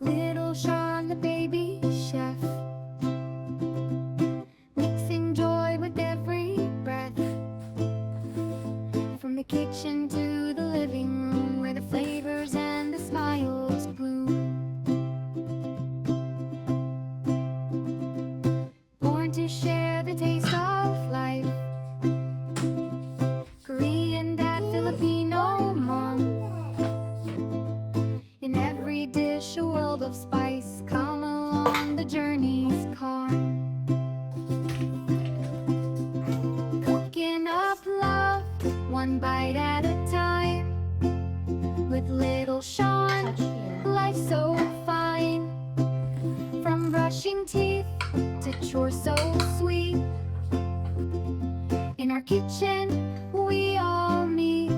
Little Sean, the baby chef, mixing joy with every breath. From the kitchen to the living room, where the flavors and the smiles bloom. Born to share the taste of life, Korean dad, Filipino mom. In every dish, a world of spice. Come along, the journey's calm. Cooking up love, one bite at a time. With little Sean, life's so fine. From brushing teeth to chores so sweet. In our kitchen, we all meet.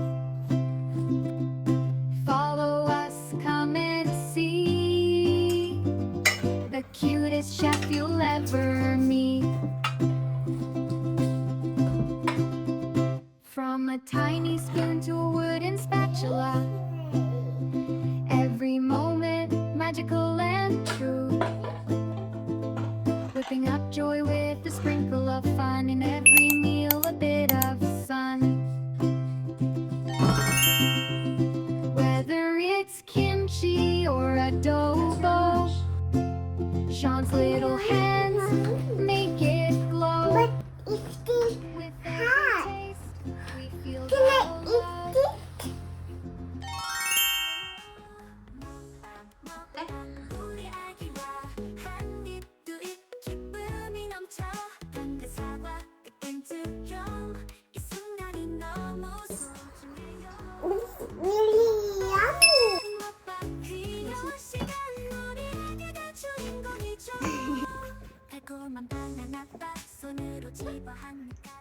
Follow us, come and see the cutest chef you'll ever meet. From a tiny spoon to a wooden spatula, every moment magical and true. Whipping up joy with a sprinkle of fun. In every meal, a bit of sun. Whether it's kimchi or adobo, Sean's little hands make it glow. But it's still With hot. every taste, we feel Can I the eat love. it? 우리 아기와 한 입 두 입 기쁨이 넘쳐 그 사과 끝엔 투정 이 순간이 너무 소중해요 Really yummy. 먹방 귀여운 시간 우리에게가 주인공이죠 달콤한 바나나 밥 손으로 집어 한 입.